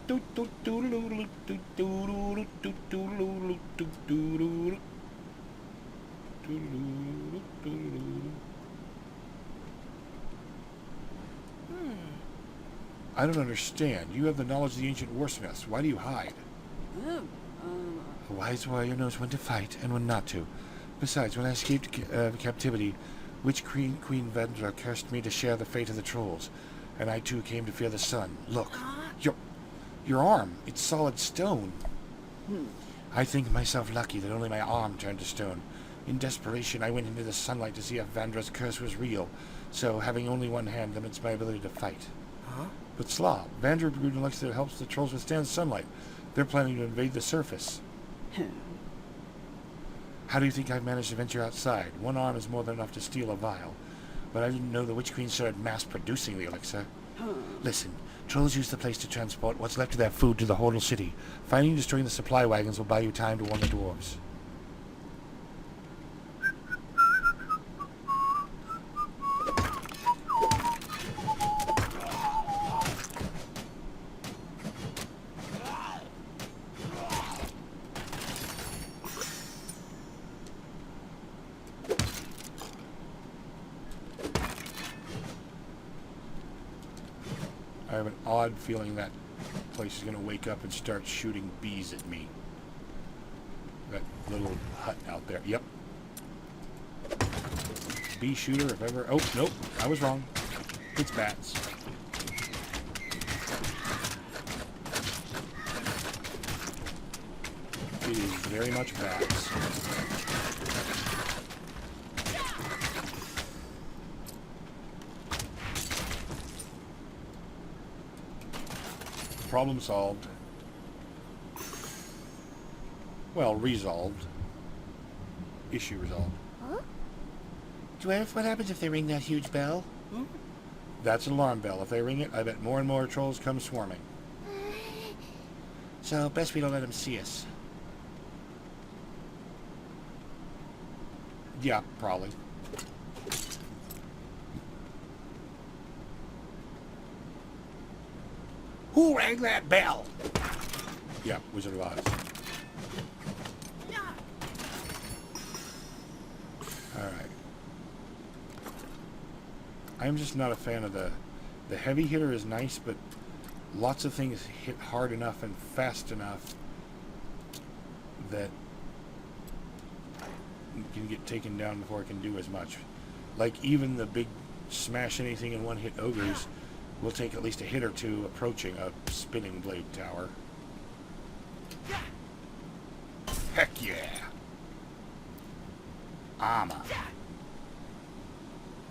I don't understand. You have the knowledge of the ancient warsmiths. Why do you hide? A wise warrior knows when to fight and when not to. Besides, when I escaped captivity, Witch Queen Vendra cursed me to share the fate of the trolls, and I too came to fear the sun. Look, your arm, it's solid stone. I think myself lucky that only my arm turned to stone. In desperation, I went into the sunlight to see if Vandra's curse was real, so having only one hand limits my ability to fight. But Slav, Vandra brewed an elixir that helps the trolls withstand sunlight. They're planning to invade the surface. How do you think I've managed to venture outside? One arm is more than enough to steal a vial. But I didn't know the Witch Queen started mass-producing the elixir. Listen, trolls use the place to transport what's left of their food to the Hordle City. Finding and destroying the supply wagons will buy you time to warn the dwarves. I have an odd feeling that place is going to wake up and start shooting bees at me. That little hut out there. Yep. Bee shooter, if ever. Oh, nope. I was wrong. It's bats. It is very much bats. Problem solved. Well, resolved. Issue resolved. Huh? Dwerve, what happens if they ring that huge bell? That's an alarm bell. If they ring it, I bet more and more trolls come swarming. So, best we don't let them see us. Yeah, probably. Who rang that bell? Yeah, Wizard of Oz. Alright. I'm just not a fan of the heavy hitter is nice, but lots of things hit hard enough and fast enough that you can get taken down before it can do as much. Like even the big smash anything in one hit ogres will take at least a hit or two approaching a spinning blade tower. Heck yeah! Armor.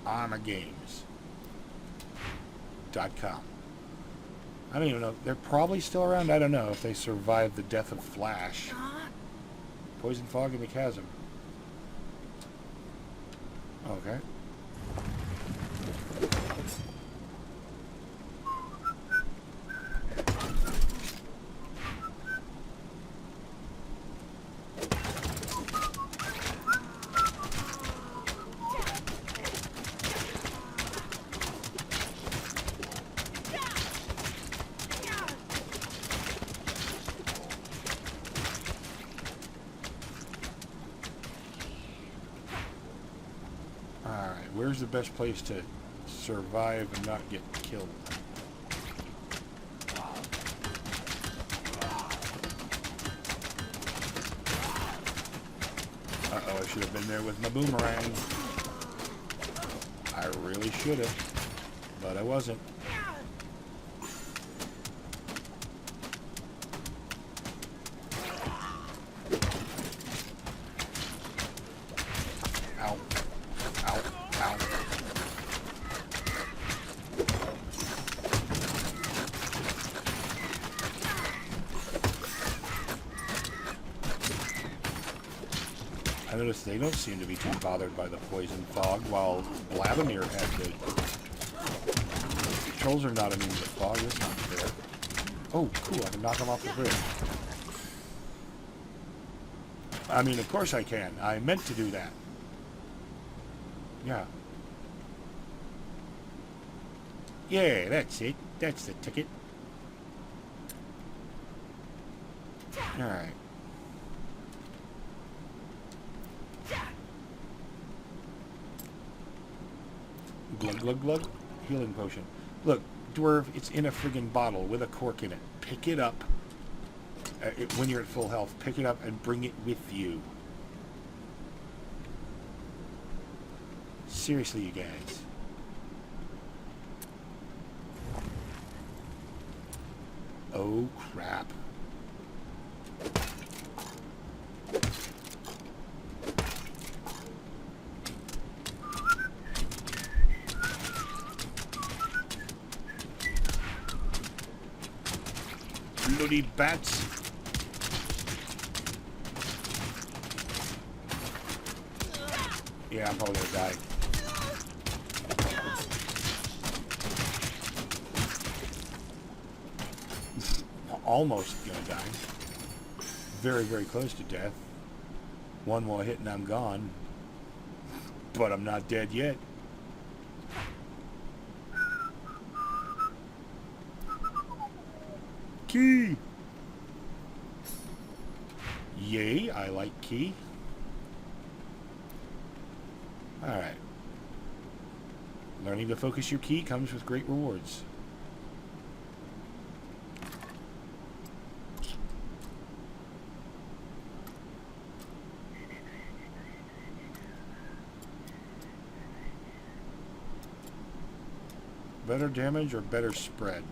ArmorGames.com. I don't even know. They're probably still around. I don't know if they survived the death of Flash. Poison Fog in the Chasm. Okay. Where's the best place to survive and not get killed? Uh-oh, I should have been there with my boomerang. I really should have, but I wasn't. I noticed they don't seem to be too bothered by the poison fog, while Blavamir had the... Trolls are not immune to fog, that's not fair. Oh, cool, I can knock them off the bridge. I mean, of course I can. I meant to do that. Yeah. Yeah, that's it. That's the ticket. Alright. Glug, glug, glug. Healing potion. Look, Dwerve, it's in a friggin' bottle with a cork in it. Pick it up when you're at full health. Pick it up and bring it with you. Seriously, you guys. Oh, crap. Bloody bats. Yeah, I'm probably gonna die. Almost gonna die. Very, very close to death. One more hit and I'm gone. But I'm not dead yet. Key! Yay, I like key. Alright. Learning to focus your key comes with great rewards. Better damage or better spread?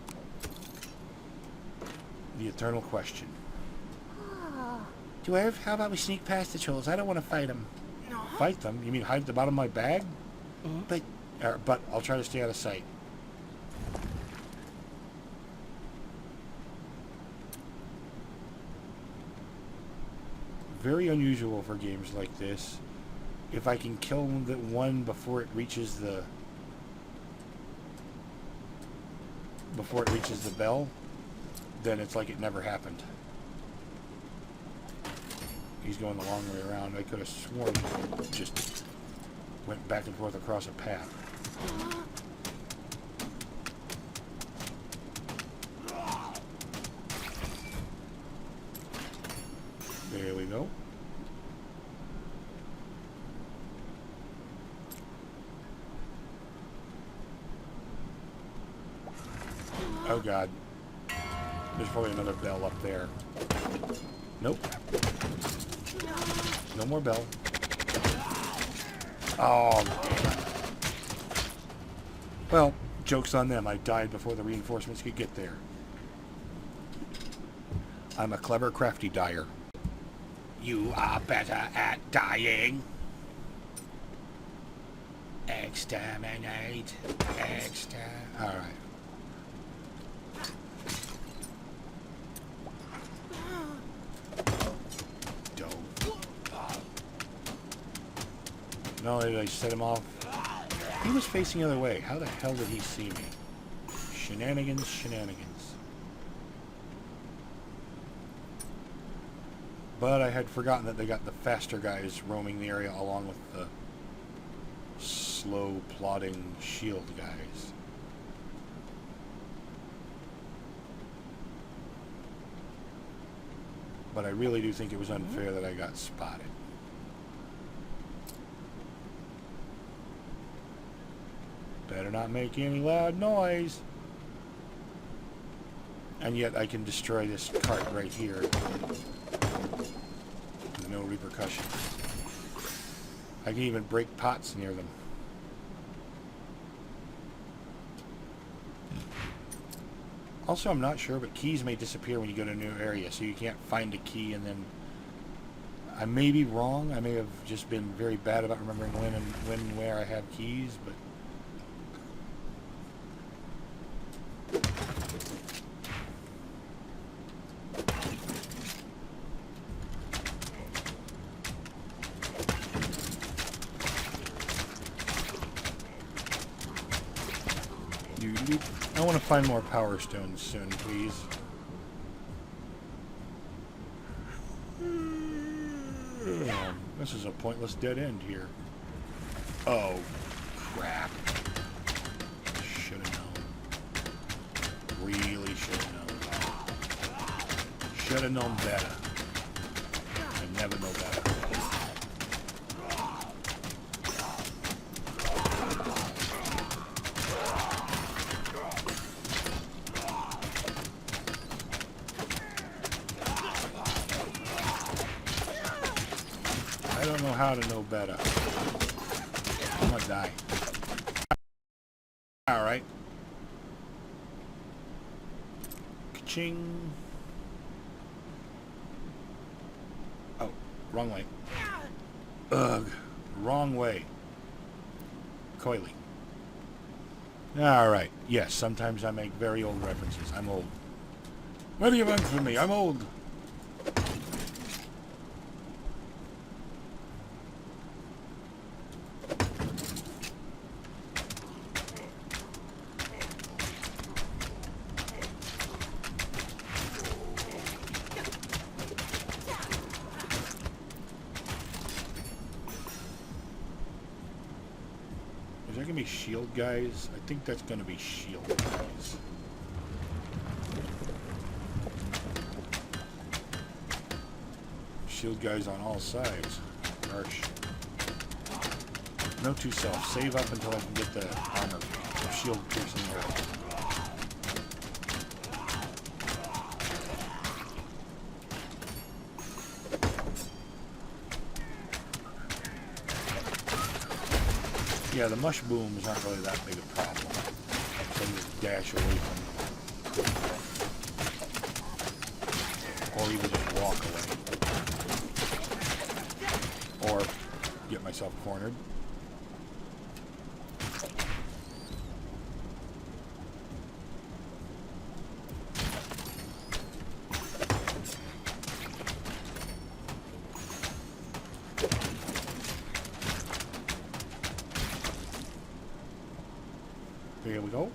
The eternal question. Dwerve, how about we sneak past the trolls? I don't want to fight them. No. Fight them? You mean hide at the bottom of my bag? But But I'll try to stay out of sight. Very unusual for games like this. If I can kill the one before it reaches the bell, then it's like it never happened. He's going the long way around. I could have sworn he just went back and forth across a path. There we go. Oh god. There's probably another bell up there. Nope. No more bell. Oh, damn. Well, joke's on them. I died before the reinforcements could get there. I'm a clever, crafty dyer. you are better at dying. Exterminate. Alright. Not only did I set him off, he was facing the other way. How the hell did he see me? Shenanigans, shenanigans. But I had forgotten that they got the faster guys roaming the area along with the slow, plodding shield guys. But I really do think it was unfair that I got spotted. Better not make any loud noise. And yet I can destroy this cart right here with no repercussions. I can even break pots near them. Also, I'm not sure, but keys may disappear when you go to a new area, so you can't find a key and then... I may be wrong. I may have just been very bad about remembering when and where I have keys, but... I want to find more power stones soon, please. This is a pointless dead end here. Oh, crap. Should have known. Really should have known. Should have known better. never know better. I don't know how to know better. I'm gonna die. Alright. Ka-ching. Oh, wrong way. Ugh. Wrong way. Coily. Alright. Yes, sometimes I make very old references. I'm old. What do you want from me? I'm old. Is that gonna be shield guys? I think that's gonna be shield guys. Shield guys on all sides. Harsh. Note to self, save up until I can get the armor. Shield piercing round. Yeah, the mush booms aren't really that big a problem. So you just dash away from them. Or even just walk away. Or get myself cornered. Here we go.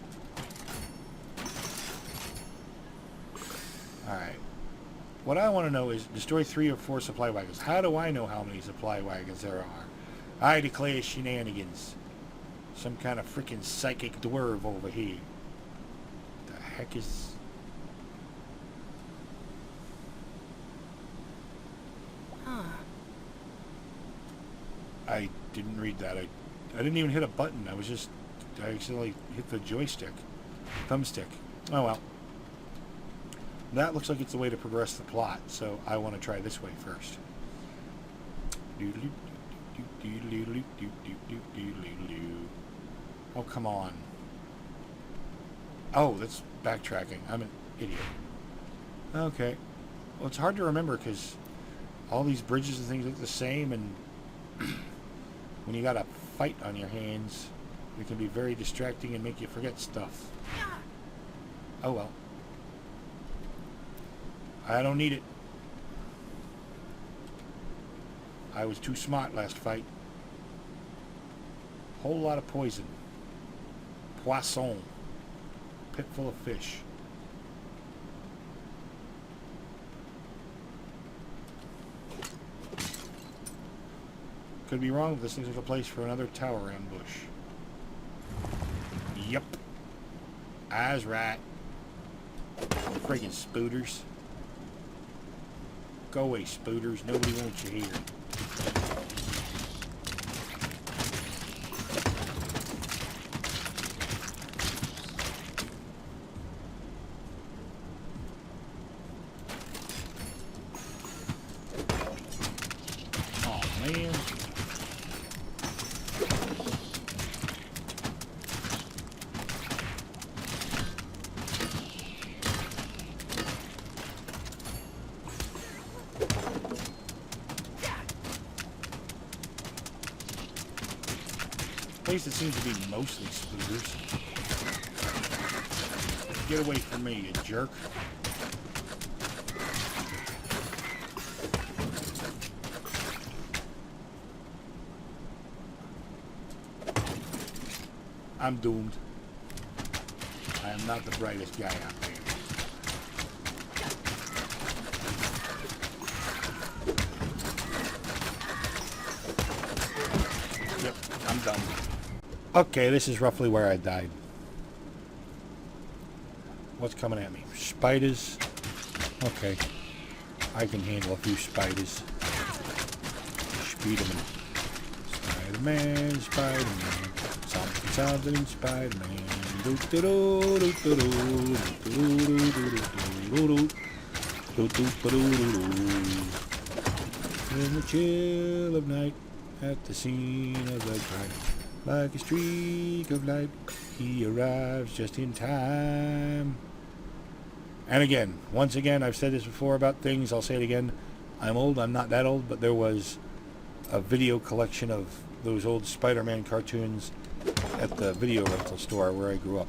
Alright. What I want to know is destroy 3 or 4 supply wagons. How do I know how many supply wagons there are? I declare shenanigans. Some kind of freaking psychic dwerve over here. The heck is... I didn't read that. I didn't even hit a button. I accidentally hit the joystick. Thumbstick. Oh well. That looks like it's the way to progress the plot, so I want to try this way first. Oh, come on. Oh, that's backtracking. I'm an idiot. Okay. Well, it's hard to remember because all these bridges and things look the same, and when you got a fight on your hands, it can be very distracting and make you forget stuff. Oh well. I don't need it. I was too smart last fight. Whole lot of poison. Poisson. Pit full of fish. Could be wrong, but this looks like a place for another tower ambush. Yep. I was right. Friggin' spooters. Go away, spooters. Nobody wants you here. Oh, man. Place that seems to be mostly spooters. Get away from me, you jerk. I'm doomed. I am not the brightest guy out there. Yep, I'm done. Okay, this is roughly where I died. What's coming at me? Spiders? Okay. I can handle a few spiders. Spiderman. Spider-Man, Spider-Man. Something, something, Spider-Man. In the chill of night, at the scene of the crime, like a streak of light, he arrives just in time. And again, once again, I've said this before about things, I'll say it again. I'm old, I'm not that old, but there was a video collection of those old Spider-Man cartoons at the video rental store where I grew up.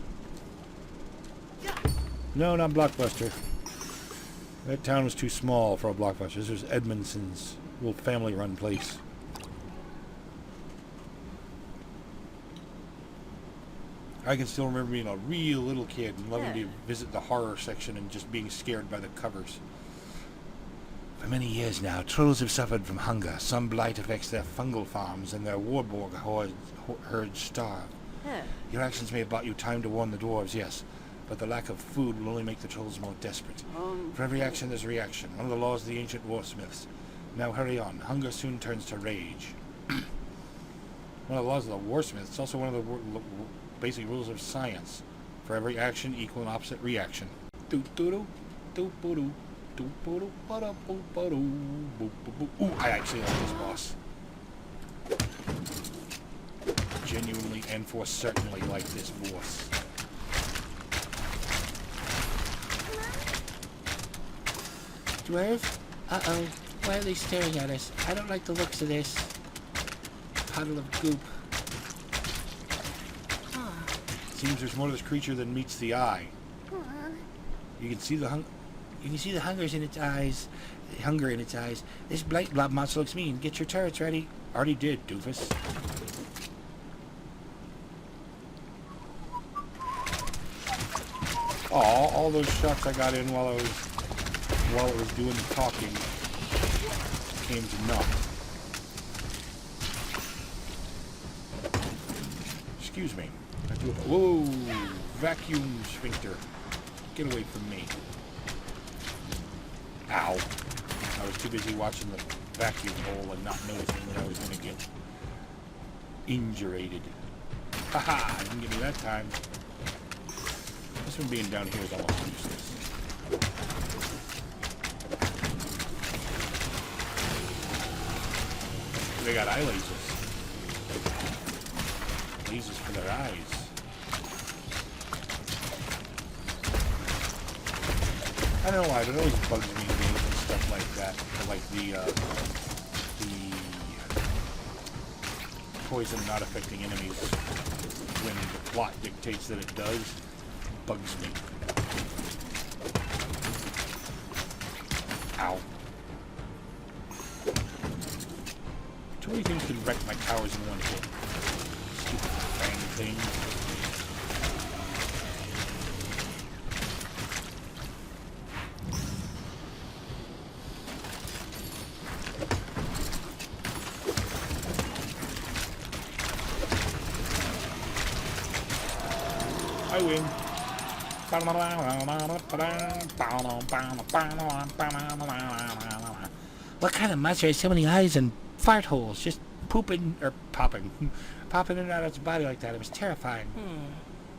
No, not Blockbuster. That town was too small for a Blockbuster. This was Edmondson's little family-run place. I can still remember being a real little kid and loving to visit the horror section and just being scared by the covers. For many years now, trolls have suffered from hunger. Some blight affects their fungal farms and their warborg herds starve. Your actions may have bought you time to warn the dwarves, yes, but the lack of food will only make the trolls more desperate. For every action, there's a reaction. One of the laws of the ancient warsmiths. Now hurry on. Hunger soon turns to rage. One of the laws of the warsmiths. It's also one of the basic rules of science. For every action, equal and opposite reaction. Ooh, I actually like this boss. Genuinely and for certainly like this boss. Dwerve? Uh-oh. Why are they staring at us? I don't like the looks of this. Puddle of goop. Seems there's more to this creature than meets the eye. You can see the hunger in its eyes. Hunger in its eyes. This Blight blob monster looks mean. Get your turrets ready. Already did, doofus. Aw, all those shots I got in while it was doing the talking came to naught. Excuse me. Whoa! Vacuum sphincter. Get away from me. Ow. I was too busy watching the vacuum hole and not noticing that I was going to get injurated. Haha! Didn't get me that time. This one being down here is almost useless. They got eye lasers. Lasers for their eyes. I don't know why, but it always bugs me in games and stuff like that. Like the poison not affecting enemies when the plot dictates that it does. Bugs me. Ow. Too many things can wreck my towers in one hit. Stupid fang thing. I win. What kind of monster has so many eyes and fart holes? Just pooping, or popping in and out of its body like that. It was terrifying.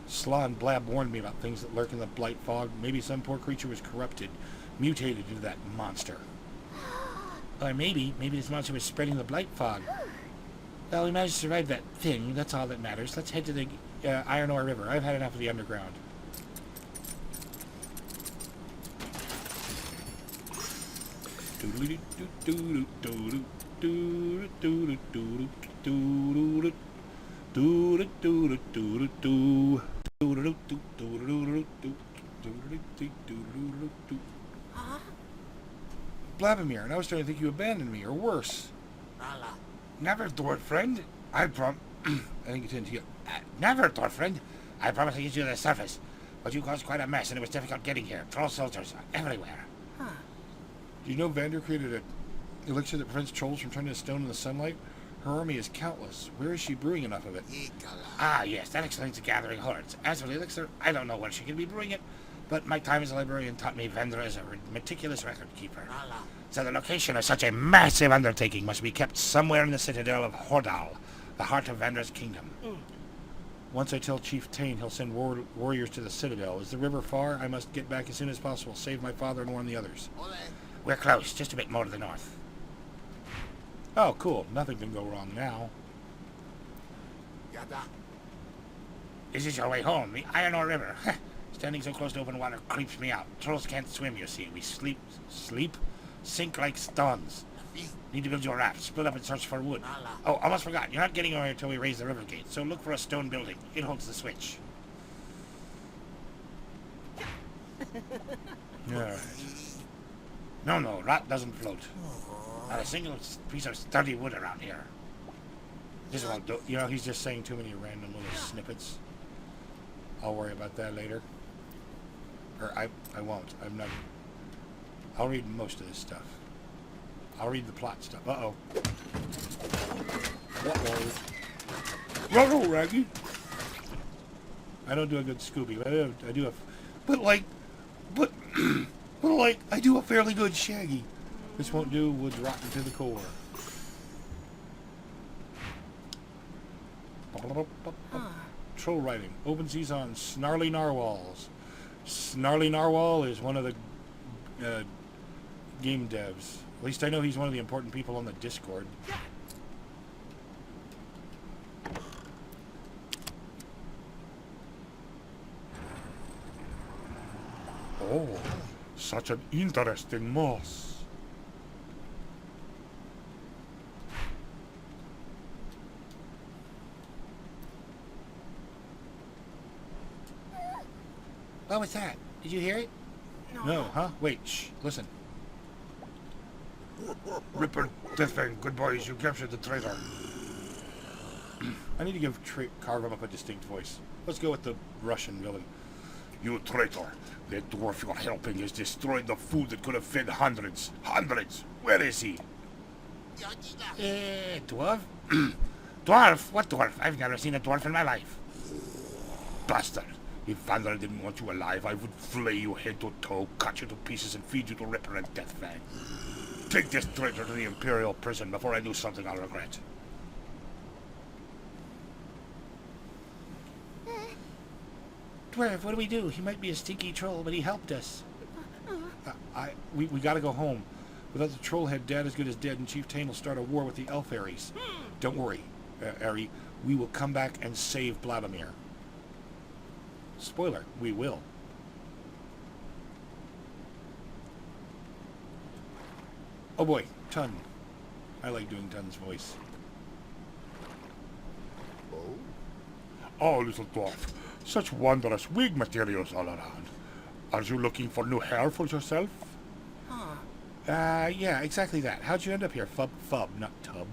Slaw and Blab warned me about things that lurk in the Blight fog. Maybe some poor creature was corrupted, mutated into that monster. Or maybe this monster was spreading the Blight fog. Well, we managed to survive that thing. That's all that matters. Let's head to the Iron Ore River. I've had enough of the underground. Blabbermere, and I was starting to think you abandoned me, or worse. Never, Dwarf friend. I think it's into you. Never, Dwarf friend. I promise to get you to the surface. But you caused quite a mess, and it was difficult getting here. Troll soldiers are everywhere. Do you know Vander created an elixir that prevents trolls from turning to stone in the sunlight? Her army is countless. Where is she brewing enough of it? Ah, yes, that explains the gathering hordes. As for the elixir, I don't know where she could be brewing it, But my time as a librarian taught me Vendra is a meticulous record keeper. So the location of such a massive undertaking must be kept somewhere in the citadel of Hordal, the heart of Vendra's kingdom. Once I tell Chief Tane, he'll send warriors to the citadel. Is the river far? I must get back as soon as possible. Save my father and warn the others. We're close, just a bit more to the north. Oh, cool. Nothing can go wrong now. Is this your way home? The Iron Ore River. Standing so close to open water creeps me out. Trolls can't swim, you see. We sleep? Sink like stones. Need to build your raft. Split up and search for wood. Oh, almost forgot. You're not getting away until we raise the river gate, so look for a stone building. It holds the switch. Alright. No, rot doesn't float. Not a single piece of sturdy wood around here. This won't do. You know, he's just saying too many random little snippets. I'll worry about that later. Or I won't. I'm not. I'll read most of this stuff. I'll read the plot stuff. Uh-oh. Uh-oh. Ruh-roh, Raggy. I don't do a good Scooby, but I do a... But like, I do a fairly good Shaggy. This won't do. Wood's rotten to the core. Troll writing. Open seas on Snarly Narwhals. Snarly Narwhal is one of the game devs. At least I know he's one of the important people on the Discord. Oh, such an interesting moss. What was that? Did you hear it? No, huh? Wait, shh, listen. Ripper, Deathfang, good boys, you captured the traitor. I need to give Carvum up a distinct voice. Let's go with the Russian villain. You traitor! The dwarf you're helping has destroyed the food that could have fed hundreds. Hundreds! Where is he? Dwarf? Dwarf? What dwarf? I've never seen a dwarf in my life. Bastard! If Vandal didn't want you alive, I would flay you head to toe, cut you to pieces, and feed you to Ripper and Deathfang. Take this traitor to the Imperial prison before I do something I'll regret. Dwerve, what do we do? He might be a stinky troll, but he helped us. We gotta go home. Without the troll head, Dad is good as dead, and Chief Tane will start a war with the Elf Aries. Don't worry, Ari. We will come back and save Vladimir. Spoiler, we will. Oh boy, Tun. I like doing Tun's voice. Oh, little dwarf. Such wondrous wig materials all around. Are you looking for new hair for yourself? Yeah, exactly that. How'd you end up here? Fub, not tub.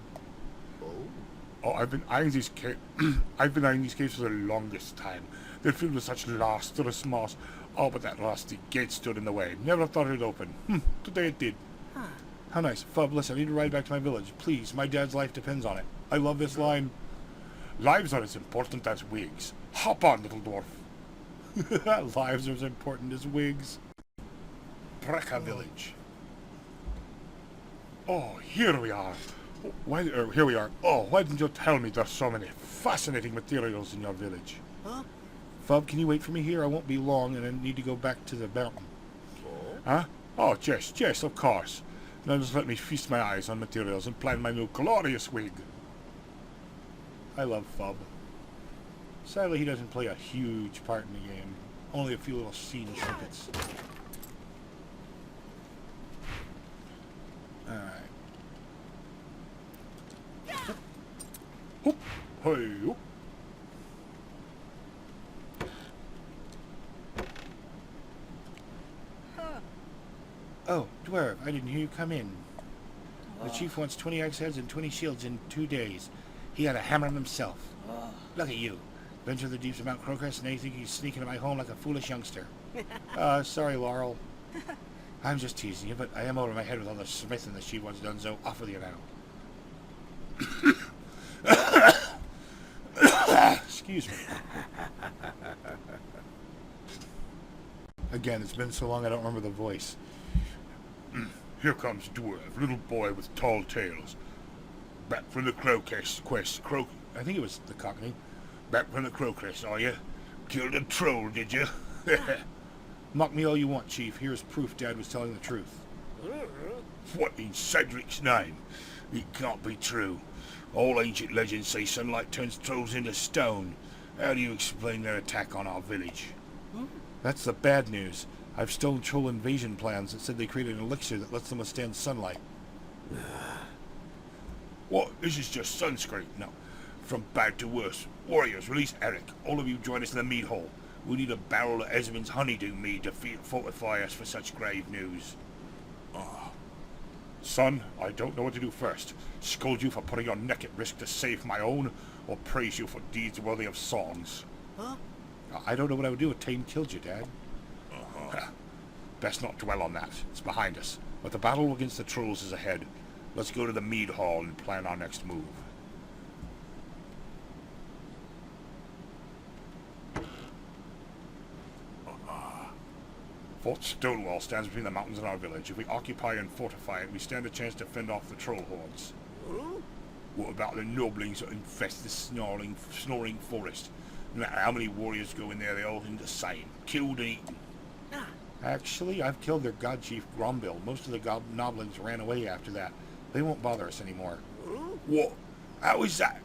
Oh, I've been eyeing these caves for the longest time. They're filled with such lustrous moss. Oh, but that rusty gate stood in the way. Never thought it'd open. Today it did. How nice. Fub, listen, I need to ride back to my village. Please, my dad's life depends on it. I love this line. Lives are as important as wigs. Hop on, little dwarf. Lives are as important as wigs. Preka village. Oh, here we are. Here we are. Oh, why didn't you tell me there's so many fascinating materials in your village? Fub, can you wait for me here? I won't be long, and I need to go back to the mountain. Huh? Oh, yes, of course. Now just let me feast my eyes on materials and plan my new glorious wig. I love Fub. Sadly, he doesn't play a huge part in the game. Only a few little scene snippets. Alright. Hoop! Hey! Hoop. Oh, Dwerve, I didn't hear you come in. The chief wants 20 axe heads and 20 shields in 2 days. He had to hammer them himself. Look at you. Venture the deeps of Mount Crocus, and now you think you can sneak into my home like a foolish youngster. Sorry, Laurel. I'm just teasing you, but I am over my head with all the smithing that she once done, so off with you now. Excuse me. Again, it's been so long I don't remember the voice. Here comes Dwerve, little boy with tall tales. Back from the quest. I think it was the Cockney. Back from the quest, are you? Killed a troll, did you? Mock me all you want, Chief. Here's proof Dad was telling the truth. What in Cedric's name? It can't be true. All ancient legends say sunlight turns trolls into stone. How do you explain their attack on our village? That's the bad news. I've stolen troll invasion plans that said they created an elixir that lets them withstand sunlight. What? This is just sunscreen. No. From bad to worse. Warriors, release Eric. All of you join us in the mead hall. We need a barrel of Esmond's honeydew mead to fortify us for such grave news. Son, I don't know what to do first. Scold you for putting your neck at risk to save my own, or praise you for deeds worthy of songs. I don't know what I would do if Tame killed you, Dad. Best not dwell on that. It's behind us. But the battle against the trolls is ahead. Let's go to the mead hall and plan our next move. Fort Stonewall stands between the mountains and our village. If we occupy and fortify it, we stand a chance to fend off the troll hordes. What about the noblings that infest the snoring forest? No matter how many warriors go in there, they all end the same. Killed and eaten. Actually, I've killed their god chief, Grombil. Most of the noblings ran away after that. They won't bother us anymore. What? How is that?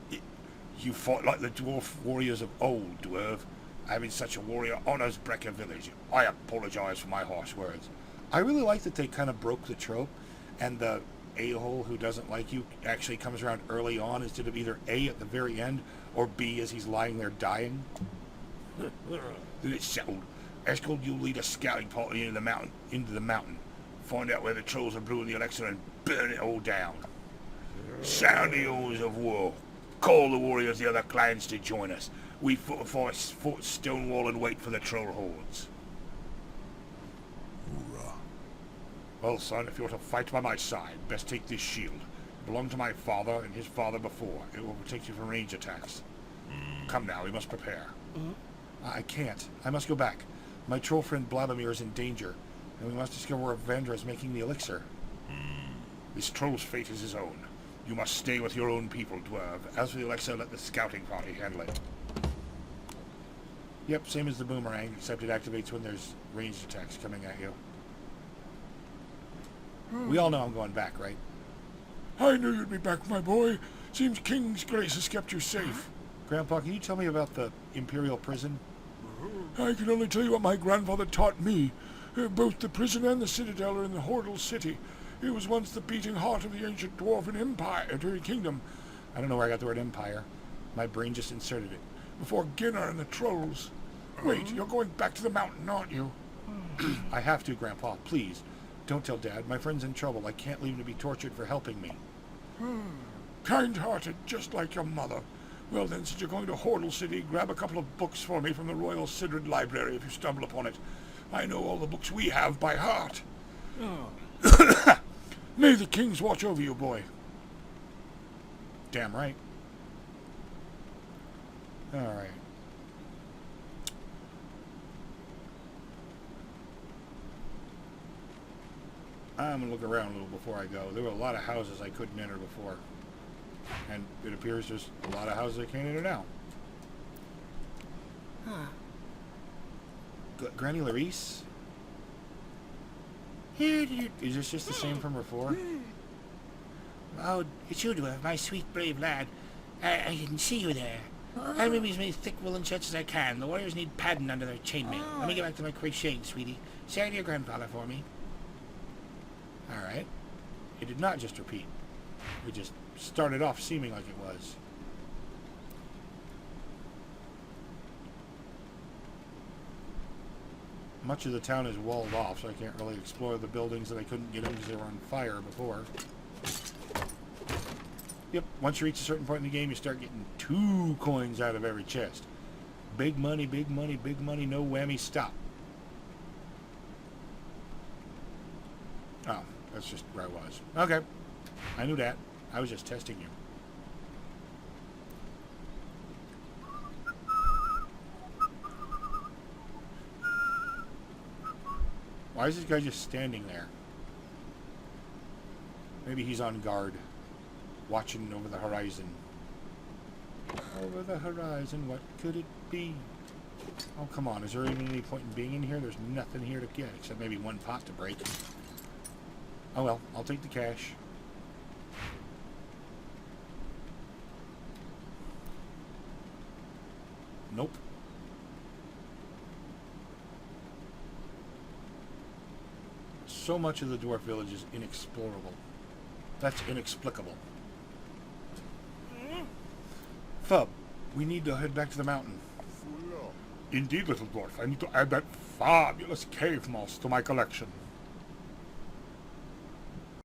You fought like the dwarf warriors of old, Dwerve. Having such a warrior honors Brecker village. I apologize for my harsh words. I really like that they kind of broke the trope, and the a-hole who doesn't like you actually comes around early on instead of either A at the very end or B as he's lying there dying. Then it's settled. Escald, you'll lead a scouting party into the mountain. Find out where the trolls are brewing the elixir and burn it all down. Sound the orders of war. Call the warriors of the other clans to join us. We fortify Fort Stonewall and wait for the troll hordes. Hoorah. Well, son, if you're to fight by my side, best take this shield. It belonged to my father and his father before. It will protect you from range attacks. Come now, we must prepare. I can't. I must go back. My troll friend Bladimir is in danger, and we must discover where Vandra is making the elixir. This troll's fate is his own. You must stay with your own people, Dwerve. As for the elixir, let the scouting party handle it. Yep, same as the boomerang, except it activates when there's ranged attacks coming at you. We all know I'm going back, right? I knew you'd be back, my boy. Seems King's grace has kept you safe. Grandpa, can you tell me about the Imperial prison? I can only tell you what my grandfather taught me. Both the prison and the citadel are in the Hordle city. It was once the beating heart of the ancient dwarven empire, kingdom. I don't know where I got the word empire. My brain just inserted it. Before Ginner and the trolls. Wait, you're going back to the mountain, aren't you? I have to, Grandpa. Please. Don't tell Dad. My friend's in trouble. I can't leave him to be tortured for helping me. Kind-hearted, just like your mother. Well then, since you're going to Hordle City, grab a couple of books for me from the Royal Sidrid Library if you stumble upon it. I know all the books we have by heart. May the kings watch over you, boy. Damn right. Alright. I'm going to look around a little before I go. There were a lot of houses I couldn't enter before. And it appears there's a lot of houses I can't enter now. Granny Larice? Is this just the same from before? Oh, it's you, Dwerve, my sweet, brave lad. I didn't see you there. I remember as many thick woolen shirts as I can. The warriors need padding under their chainmail. Let me get back to my crocheting, sweetie. Say hi to your grandfather for me. Alright. It did not just repeat. It just started off seeming like it was. Much of the town is walled off, so I can't really explore the buildings that I couldn't get in because they were on fire before. Yep, once you reach a certain point in the game, you start getting 2 coins out of every chest. Big money, big money, big money, no whammy, stop. Oh, that's just where I was. Okay, I knew that. I was just testing you. Why is this guy just standing there? Maybe he's on guard, watching over the horizon. Over the horizon, what could it be? Oh, come on. Is there even any point in being in here? There's nothing here to get, except maybe one pot to break. Oh well, I'll take the cash. Nope. So much of the dwarf village is inexplorable. That's inexplicable. Fub, we need to head back to the mountain. Indeed, little dwarf. I need to add that fabulous cave moss to my collection.